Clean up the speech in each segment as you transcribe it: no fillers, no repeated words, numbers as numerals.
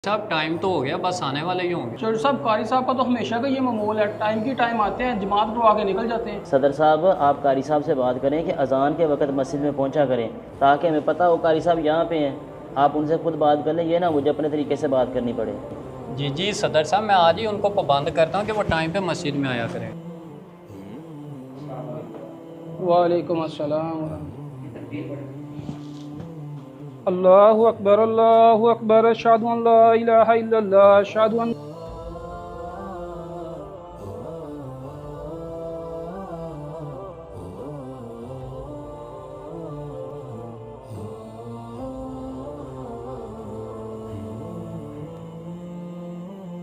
साहब टाइम तो हो गया, बस आने वाले ही होंगे। चौधरी साहब, कारी साहब का तो हमेशा का ये मामूल है, टाइम की टाइम आते हैं, जमात करवा के निकल जाते हैं। सदर साहब, आप कारी साहब से बात करें कि अजान के वक्त मस्जिद में पहुंचा करें, ताकि हमें पता हो कारी साहब यहाँ पे हैं। आप उनसे खुद बात कर लें, ये ना मुझे अपने तरीके से बात करनी पड़े। जी जी सदर साहब, मैं आज ही उनको पाबंद करता हूँ कि वो टाइम पे मस्जिद में आया करें। वालेकुम अस्सलाम। अल्लाहु अकबर, अल्लाहु अकबर, अशहदु अन ला इलाहा इल्लल्लाह, अशहदु अन।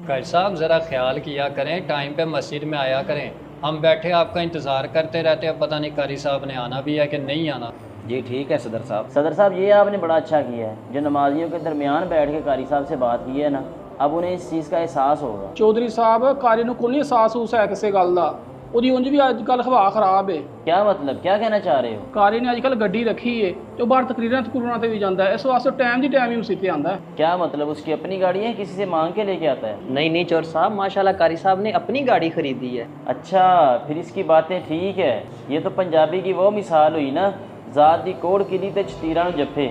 कारी साहब ज़रा ख्याल किया करें, टाइम पे मस्जिद में आया करें। हम बैठे आपका इंतज़ार करते रहते हैं, पता नहीं कारी साहब ने आना भी है कि नहीं आना। जी ठीक है सदर साहब। सदर साहब, ये आपने बड़ा अच्छा किया है, जो नमाजियों के दरमियान बैठ के कारी साहब से बात की है ना, अब उन्हें इस चीज़ का एहसास होगा। चौधरी साहब, कारी नूं कोई नहीं एहसास है किसी गल दा। ਉਹਦੀ ਉਂਝ भी अजकल हवा खराब है। क्या मतलब, क्या कहना चाह रहे हो? कारी ने अजकल गड्डी रखी है तो बाहर तकरीरां तकरूरां ते भी जाता है, इस वास्ते टाइम दी टाइम ही उसी पे आंदा है। क्या मतलब, उसकी अपनी गाड़ी है, किसी से मांग के लेके आता है? नहीं नहीं चौर साहब, माशाल्लाह कारी साहब ने अपनी गाड़ी खरीदी है। अच्छा, फिर इसकी बातें ठीक है। ये तो पंजाबी की वो मिसाल हुई ना, ज़ात दी कोड़ किली ते छतीरां जफे।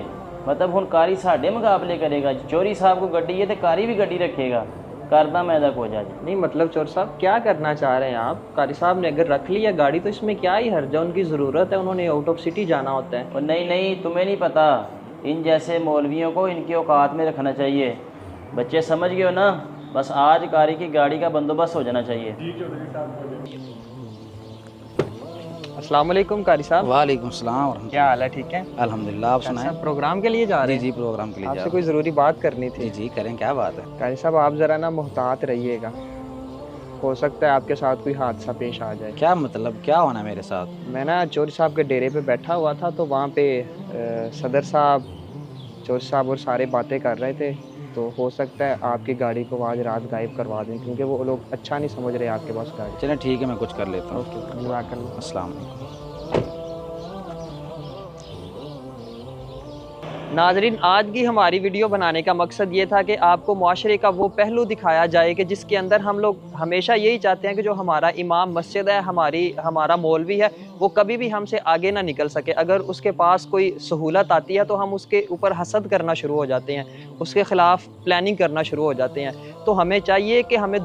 मतलब हुण कारी साढ़े मुकाबले करेगा। चोरी साहब को गड्डी है तो कारी भी गड्डी रखेगा। करदा मैदा को जा। नहीं मतलब चौर साहब, क्या करना चाह रहे हैं आप? कारी साहब ने अगर रख लिया गाड़ी तो इसमें क्या ही हर्ज है, उनकी ज़रूरत है, उन्होंने आउट ऑफ सिटी जाना होता है। और नहीं नहीं, तुम्हें नहीं पता, इन जैसे मौलवियों को इनकी औकात में रखना चाहिए। बच्चे समझ गए हो ना? बस आज कारी की गाड़ी का बंदोबस्त हो जाना चाहिए। अस्सलाम वालेकुम कारी साहब। वालेकुम सलाम। क्या हाल है? ठीक है अल्हम्दुलिल्लाह। आप सुनाएं? प्रोग्राम के लिए जा रहे हैं? जी प्रोग्राम के लिए आपसे कोई ज़रूरी बात करनी थी। जी जी करें, क्या बात है? कारी साहब आप ज़रा ना मुहतात रहिएगा, हो सकता है आपके साथ कोई हादसा पेश आ जाए। क्या मतलब, क्या होना मेरे साथ? मैं ना चौधरी साहब के डेरे पे बैठा हुआ था, तो वहाँ पे सदर साहब, चौधरी साहब और सारे बातें कर रहे थे, तो हो सकता है आपकी गाड़ी को आज रात गायब करवा दें, क्योंकि वो लोग अच्छा नहीं समझ रहे आपके पास गाड़ी। चलें ठीक है, मैं कुछ कर लेता हूँ। ओके, जज़ाकल्लाह। अस्सलाम वालेकुम। नाजरीन, आज की हमारी वीडियो बनाने का मकसद ये था कि आपको मुआशरे का वो पहलू दिखाया जाए कि जिसके अंदर हम लोग हमेशा यही चाहते हैं कि जो हमारा इमाम मस्जिद है, हमारा मौलवी है, वो कभी भी हमसे आगे ना निकल सके। अगर उसके पास कोई सहूलत आती है तो हम उसके ऊपर हसद करना शुरू हो जाते हैं, उसके ख़िलाफ़ प्लानिंग करना शुरू हो जाते हैं। तो हमें चाहिए कि हमें